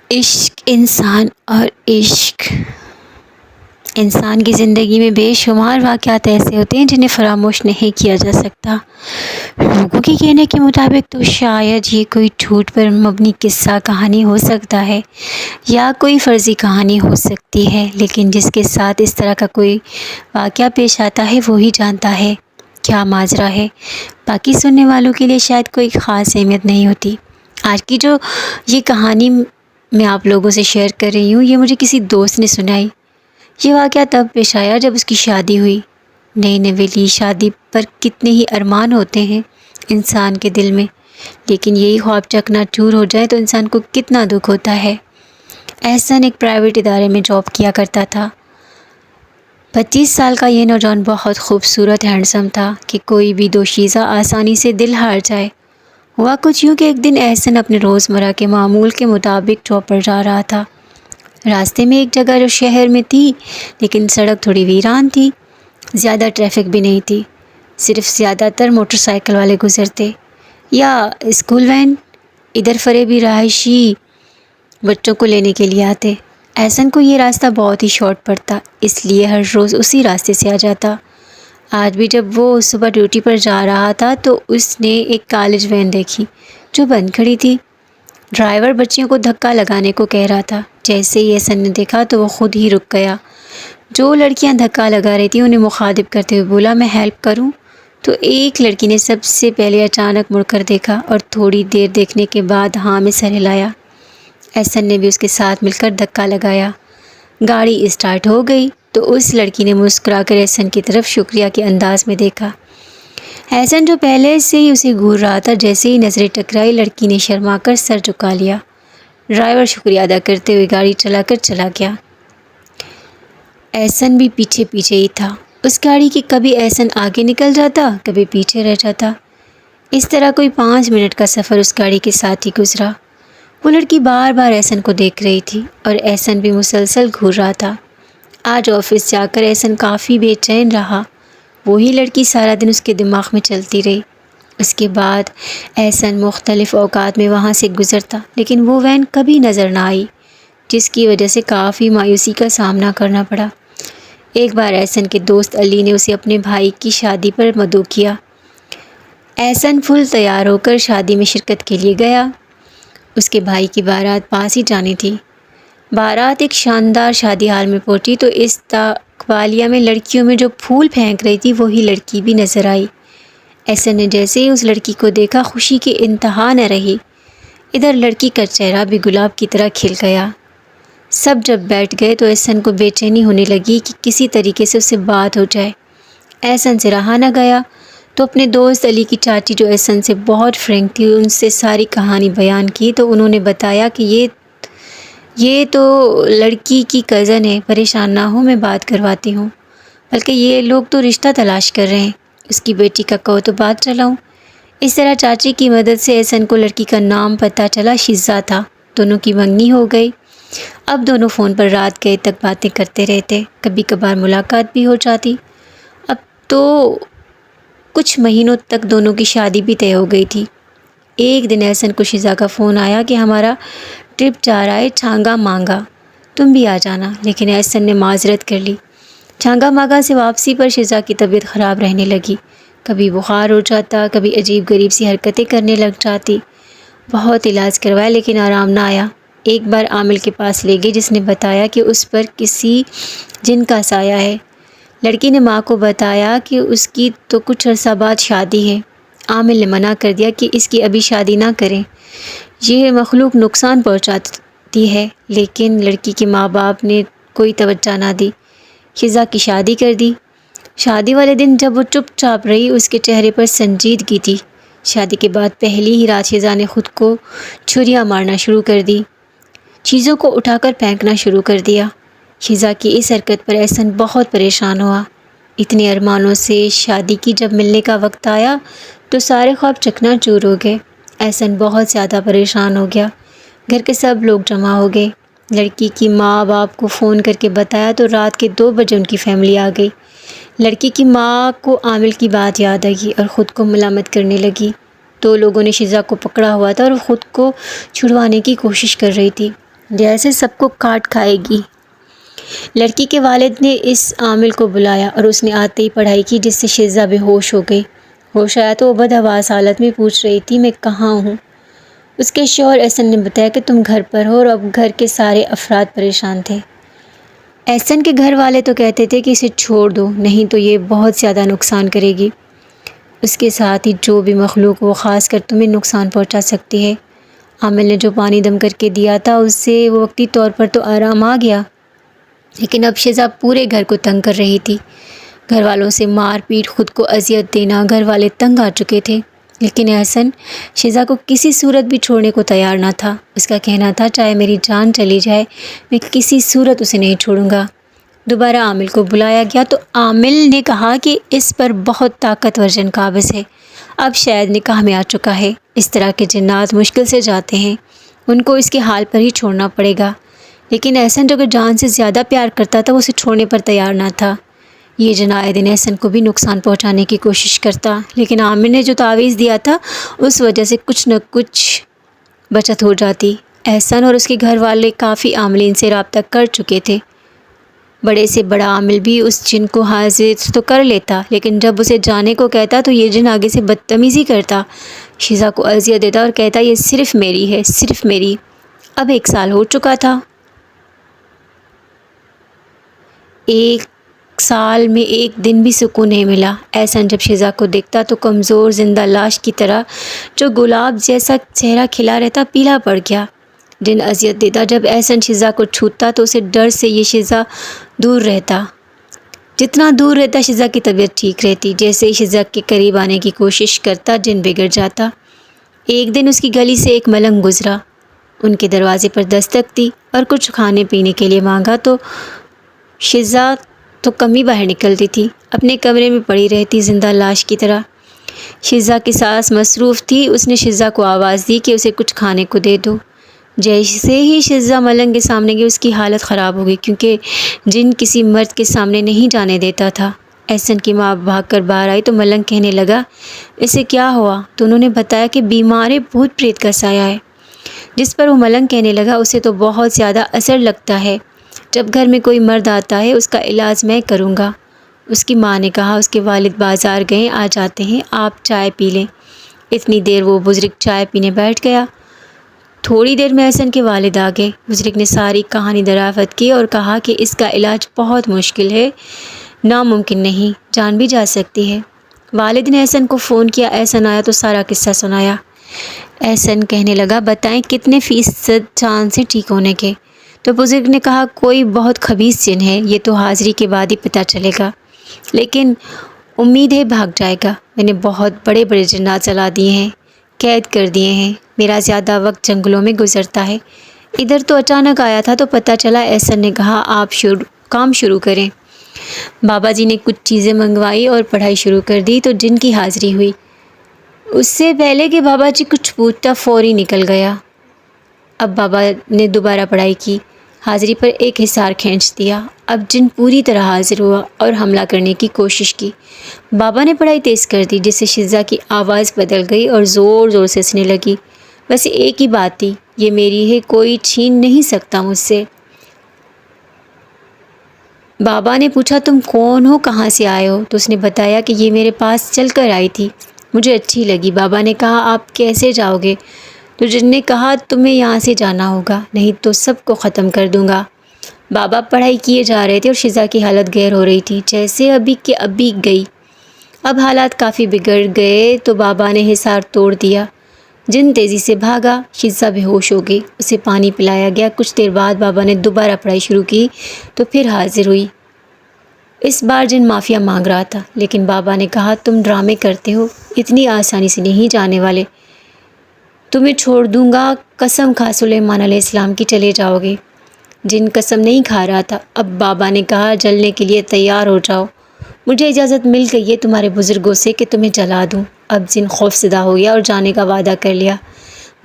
عشق اور عشق انسان کی زندگی میں بے شمار واقعات ایسے ہوتے ہیں جنہیں فراموش نہیں کیا جا سکتا۔ لوگوں کے کہنے کے مطابق تو شاید یہ کوئی جھوٹ پر مبنی قصہ کہانی ہو سکتا ہے یا کوئی فرضی کہانی ہو سکتی ہے، لیکن جس کے ساتھ اس طرح کا کوئی واقعہ پیش آتا ہے وہی جانتا ہے کیا ماجرا ہے۔ باقی سننے والوں کے لیے شاید کوئی خاص اہمیت نہیں ہوتی۔ آج کی جو یہ کہانی میں آپ لوگوں سے شیئر کر رہی ہوں، یہ مجھے کسی دوست نے سنائی۔ یہ واقعہ تب پیش آیا جب اس کی شادی ہوئی۔ نئی نویلی شادی پر کتنے ہی ارمان ہوتے ہیں انسان کے دل میں، لیکن یہی خواب چکنا چور ہو جائے تو انسان کو کتنا دکھ ہوتا ہے۔ احسن ایک پرائیویٹ ادارے میں جاب کیا کرتا تھا۔ 25 سال کا یہ نوجوان بہت خوبصورت ہینڈسم تھا کہ کوئی بھی دوشیزہ آسانی سے دل ہار جائے۔ ہوا کچھ یوں کہ ایک دن احسن اپنے روزمرہ کے معمول کے مطابق جاب پر جا رہا تھا۔ راستے میں ایک جگہ جو شہر میں تھی لیکن سڑک تھوڑی ویران تھی، زیادہ ٹریفک بھی نہیں تھی، صرف زیادہ تر موٹر سائیکل والے گزرتے یا اسکول وین، ادھر فریبی رہائشی بچوں کو لینے کے لیے آتے۔ احسن کو یہ راستہ بہت ہی شارٹ پڑتا، اس لیے ہر روز اسی راستے سے آ جاتا۔ آج بھی جب وہ صبح ڈیوٹی پر جا رہا تھا تو اس نے ایک کالج وین دیکھی جو بند کھڑی تھی۔ ڈرائیور بچیوں کو دھکا لگانے کو کہہ رہا تھا۔ جیسے ہی احسن نے دیکھا تو وہ خود ہی رک گیا۔ جو لڑکیاں دھکا لگا رہی تھیں انہیں مخاطب کرتے ہوئے بولا، میں ہیلپ کروں؟ تو ایک لڑکی نے سب سے پہلے اچانک مڑ کر دیکھا اور تھوڑی دیر دیکھنے کے بعد ہاں میں سر ہلایا۔ احسن نے بھی اس کے ساتھ مل کر دھکا لگایا۔ گاڑی اسٹارٹ ہو گئی تو اس لڑکی نے مسکرا کر احسن کی طرف شکریہ کے انداز میں دیکھا۔ احسن جو پہلے سے ہی اسے گھور رہا تھا، جیسے ہی نظریں ٹکرائی لڑکی نے شرما کر سر جھکا لیا۔ ڈرائیور شکریہ ادا کرتے ہوئے گاڑی چلا کر چلا گیا۔ احسن بھی پیچھے پیچھے ہی تھا۔ اس گاڑی کی کبھی احسن آگے نکل جاتا، کبھی پیچھے رہ جاتا۔ اس طرح کوئی 5 منٹ کا سفر اس گاڑی کے ساتھ ہی گزرا۔ وہ لڑکی بار بار احسن کو دیکھ رہی تھی اور احسن بھی مسلسل گھور رہا تھا۔ آج آفس جا کر احسن کافی بے چین رہا۔ وہی لڑکی سارا دن اس کے دماغ میں چلتی رہی۔ اس کے بعد احسن مختلف اوقات میں وہاں سے گزرتا، لیکن وہ وین کبھی نظر نہ آئی، جس کی وجہ سے کافی مایوسی کا سامنا کرنا پڑا۔ ایک بار احسن کے دوست علی نے اسے اپنے بھائی کی شادی پر مدعو کیا۔ احسن فل تیار ہو کر شادی میں شرکت کے لیے گیا۔ اس کے بھائی کی بارات پاس ہی جانی تھی۔ بارات ایک شاندار شادی ہال میں پہنچی تو استقبالیہ میں لڑکیوں میں جو پھول پھینک رہی تھی وہی لڑکی بھی نظر آئی۔ احسن نے جیسے ہی اس لڑکی کو دیکھا خوشی کی انتہا نہ رہی۔ ادھر لڑکی کا چہرہ بھی گلاب کی طرح کھل گیا۔ سب جب بیٹھ گئے تو احسن کو بے چینی ہونے لگی کہ کسی طریقے سے اس سے بات ہو جائے۔ احسن سے رہا نہ گیا تو اپنے دوست علی کی چاچی جو احسن سے بہت فرینک تھی ان سے ساری کہانی بیان کی تو انہوں نے بتایا کہ یہ تو لڑکی کی کزن ہے، پریشان نہ ہو، میں بات کرواتی ہوں، بلکہ یہ لوگ تو رشتہ تلاش کر رہے ہیں، اس کی بیٹی کا کہو تو بات چلاؤں۔ اس طرح چاچی کی مدد سے احسن کو لڑکی کا نام پتہ چلا، شیزہ تھا۔ دونوں کی منگنی ہو گئی۔ اب دونوں فون پر رات گئے تک باتیں کرتے رہتے، کبھی کبھار ملاقات بھی ہو جاتی۔ اب تو کچھ مہینوں تک دونوں کی شادی بھی طے ہو گئی تھی۔ ایک دن احسن کو شیزہ کا فون آیا کہ ہمارا ٹرپ جا رہا ہے چھانگا مانگا، تم بھی آ جانا، لیکن احسن نے معذرت کر لی۔ چھانگا مانگا سے واپسی پر شیزہ کی طبیعت خراب رہنے لگی، کبھی بخار ہو جاتا، کبھی عجیب غریب سی حرکتیں کرنے لگ جاتی۔ بہت علاج کروایا لیکن آرام نہ آیا۔ ایک بار عامل کے پاس لے گئی جس نے بتایا کہ اس پر کسی جن کا سایہ ہے۔ لڑکی نے ماں کو بتایا کہ اس کی تو کچھ عرصہ بعد شادی ہے۔ عامل نے منع کر دیا کہ اس کی ابھی شادی نہ کریں، یہ مخلوق نقصان پہنچاتی ہے، لیکن لڑکی کے ماں باپ نے کوئی توجہ نہ دی، شیزہ کی شادی کر دی۔ شادی والے دن جب وہ چپ چاپ رہی اس کے چہرے پر سنجیدگی تھی۔ شادی کے بعد پہلی ہی رات شیزہ نے خود کو چھریاں مارنا شروع کر دی، چیزوں کو اٹھا کر پھینکنا شروع کر دیا۔ شیزہ کی اس حرکت پر احسن بہت پریشان ہوا۔ اتنے ارمانوں سے شادی کی جب ملنے کا وقت آیا تو سارے خواب چکنا چور ہو گئے۔ احسن بہت زیادہ پریشان ہو گیا۔ گھر کے سب لوگ جمع ہو گئے۔ لڑکی کی ماں باپ کو فون کر کے بتایا تو رات کے 2 بجے ان کی فیملی آ گئی۔ لڑکی کی ماں کو عامل کی بات یاد آئی اور خود کو ملامت کرنے لگی۔ 2 لوگوں نے شیزہ کو پکڑا ہوا تھا اور خود کو چھڑوانے کی کوشش کر رہی تھی۔ جیسے سب کو کاٹ کھائے گی۔ لڑکی کے والد نے اس عامل کو بلایا اور اس نے آتے ہی پڑھائی کی، جس سے شیزہ بے ہوش ہو گئی۔ ہوش آیا تو وہ بدحواس حالت میں پوچھ رہی تھی، میں کہاں ہوں؟ اس کے شوہر احسن نے بتایا کہ تم گھر پر ہو، اور اب گھر کے سارے افراد پریشان تھے۔ احسن کے گھر والے تو کہتے تھے کہ اسے چھوڑ دو، نہیں تو یہ بہت زیادہ نقصان کرے گی۔ اس کے ساتھ ہی جو بھی مخلوق وہ خاص کر تمہیں نقصان پہنچا سکتی ہے۔ عامل نے جو پانی دم کر کے دیا تھا اس سے وہ وقتی طور پر تو آرام آ گیا، لیکن اب شیزہ پورے گھر کو تنگ کر رہی تھی۔ گھر والوں سے مار پیٹ، خود کو اذیت دینا، گھر والے تنگ آ چکے تھے، لیکن احسن شیزہ کو کسی صورت بھی چھوڑنے کو تیار نہ تھا۔ اس کا کہنا تھا، چاہے میری جان چلی جائے میں کسی صورت اسے نہیں چھوڑوں گا۔ دوبارہ عامل کو بلایا گیا تو عامل نے کہا کہ اس پر بہت طاقتور جن قابض ہے، اب شاید نکاح میں آ چکا ہے۔ اس طرح کے جنات مشکل سے جاتے ہیں، ان کو اس کے حال پر ہی چھوڑنا پڑے گا۔ لیکن احسن جو کہ جان سے زیادہ پیار کرتا تھا وہ اسے چھوڑنے پر تیار نہ تھا۔ یہ جن آئے دن احسن کو بھی نقصان پہنچانے کی کوشش کرتا، لیکن عامر نے جو تعویذ دیا تھا اس وجہ سے کچھ نہ کچھ بچت ہو جاتی۔ احسن اور اس کے گھر والے کافی عاملین سے رابطہ کر چکے تھے۔ بڑے سے بڑا عامل بھی اس جن کو حاضر تو کر لیتا، لیکن جب اسے جانے کو کہتا تو یہ جن آگے سے بدتمیزی کرتا، شیزہ کو اذیت دیتا اور کہتا یہ صرف میری ہے، صرف میری۔ اب 1 سال ہو چکا تھا۔ 1 سال میں ایک دن بھی سکون نہیں ملا۔ احسن جب شیزہ کو دیکھتا تو کمزور زندہ لاش کی طرح جو گلاب جیسا چہرہ کھلا رہتا پیلا پڑ گیا۔ جن اذیت دیتا، جب احسن شیزہ کو چھوتا تو اسے ڈر سے یہ شیزہ دور رہتا۔ جتنا دور رہتا شیزہ کی طبیعت ٹھیک رہتی، جیسے ہی شیزہ کے قریب آنے کی کوشش کرتا جن بگڑ جاتا۔ ایک دن اس کی گلی سے ایک ملنگ گزرا، ان کے دروازے پر دستک دی اور کچھ کھانے پینے کے لیے مانگا تو شیزہ تو کم ہی باہر نکلتی تھی، اپنے کمرے میں پڑی رہتی زندہ لاش کی طرح۔ شیزہ کی ساس مصروف تھی، اس نے شیزہ کو آواز دی کہ اسے کچھ کھانے کو دے دو۔ جیسے ہی شیزہ ملنگ کے سامنے گئی اس کی حالت خراب ہو گئی، کیونکہ جن کسی مرد کے سامنے نہیں جانے دیتا تھا۔ احسن کی ماں بھاگ کر باہر آئی تو ملنگ کہنے لگا، اسے کیا ہوا؟ تو انہوں نے بتایا کہ بیمار ہے، بھوت پریت کا سایہ ہے۔ جس پر وہ ملنگ کہنے لگا، اسے تو بہت زیادہ اثر لگتا ہے، جب گھر میں کوئی مرد آتا ہے اس کا علاج میں کروں گا۔ اس کی ماں نے کہا، اس کے والد بازار گئے، آ جاتے ہیں، آپ چائے پی لیں۔ اتنی دیر وہ بزرگ چائے پینے بیٹھ گیا۔ تھوڑی دیر میں احسن کے والد آ گئے۔ بزرگ نے ساری کہانی دریافت کی اور کہا کہ اس کا علاج بہت مشکل ہے، ناممکن نہیں، جان بھی جا سکتی ہے۔ والد نے احسن کو فون کیا، احسن آیا تو سارا قصہ سنایا۔ احسن کہنے لگا، بتائیں کتنے فیصد چانس ہے ٹھیک ہونے کے؟ تو بزرگ نے کہا، کوئی بہت خبیث جن ہے، یہ تو حاضری کے بعد ہی پتہ چلے گا، لیکن امید ہے بھاگ جائے گا۔ میں نے بہت بڑے بڑے جنات چلا دیے ہیں، قید کر دیے ہیں، میرا زیادہ وقت جنگلوں میں گزرتا ہے۔ ادھر تو اچانک آیا تھا تو پتہ چلا۔ احسن نے کہا، آپ کام شروع کریں۔ بابا جی نے کچھ چیزیں منگوائی اور پڑھائی شروع کر دی تو جن کی حاضری ہوئی۔ اس سے پہلے کہ بابا جی کچھ پوچھتا فوری نکل گیا۔ اب بابا نے دوبارہ پڑھائی کی، حاضری پر ایک حصار کھینچ دیا۔ اب جن پوری طرح حاضر ہوا اور حملہ کرنے کی کوشش کی۔ بابا نے پڑھائی تیز کر دی، جس سے شیزہ کی آواز بدل گئی اور زور زور سے ہنسنے لگی۔ بس ایک ہی بات تھی، یہ میری ہے، کوئی چھین نہیں سکتا مجھ سے۔ بابا نے پوچھا، تم کون ہو، کہاں سے آئے ہو؟ تو اس نے بتایا کہ یہ میرے پاس چل کر آئی تھی، مجھے اچھی لگی۔ بابا نے کہا، آپ کیسے جاؤ گے؟ تو جن نے کہا، تمہیں یہاں سے جانا ہوگا، نہیں تو سب کو ختم کر دوں گا۔ بابا پڑھائی کیے جا رہے تھے اور شیزہ کی حالت گیر ہو رہی تھی، جیسے ابھی کہ ابھی گئی۔ اب حالات کافی بگڑ گئے تو بابا نے حصار توڑ دیا۔ جن تیزی سے بھاگا، شیزہ بے ہوش ہو گئی، اسے پانی پلایا گیا۔ کچھ دیر بعد بابا نے دوبارہ پڑھائی شروع کی تو پھر حاضر ہوئی۔ اس بار جن معافیا مانگ رہا تھا، لیکن بابا نے کہا، تم ڈرامے کرتے ہو، اتنی آسانی سے نہیں جانے والے، تمہیں چھوڑ دوں گا، قسم کھا سلیمان علیہ السلام کی چلے جاؤ گے۔ جن قسم نہیں کھا رہا تھا۔ اب بابا نے کہا، جلنے کے لیے تیار ہو جاؤ، مجھے اجازت مل گئی ہے تمہارے بزرگوں سے کہ تمہیں جلا دوں۔ اب جن خوف زدہ ہو گیا اور جانے کا وعدہ کر لیا۔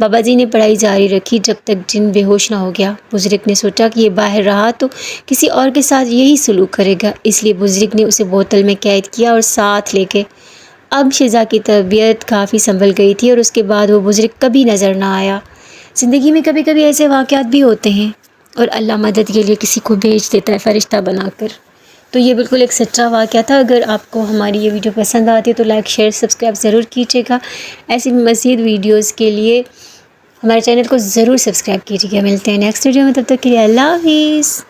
بابا جی نے پڑھائی جاری رکھی جب تک جن بے ہوش نہ ہو گیا۔ بزرگ نے سوچا کہ یہ باہر رہا تو کسی اور کے ساتھ یہی سلوک کرے گا، اس لیے بزرگ نے اسے بوتل میں قید کیا اور ساتھ لے کے۔ اب شیزہ کی طبیعت کافی سنبھل گئی تھی اور اس کے بعد وہ بزرگ کبھی نظر نہ آیا۔ زندگی میں کبھی کبھی ایسے واقعات بھی ہوتے ہیں اور اللہ مدد کے لیے کسی کو بھیج دیتا ہے فرشتہ بنا کر. تو یہ بالکل ایک سچا واقعہ تھا. اگر آپ کو ہماری یہ ویڈیو پسند آتی ہے تو لائک شیئر سبسکرائب ضرور کیجیے گا. ایسی مزید ویڈیوز کے لیے ہمارے چینل کو ضرور سبسکرائب کیجیے گا. ملتے ہیں نیکسٹ ویڈیو میں، تب تک کے لیے اللہ حافظ.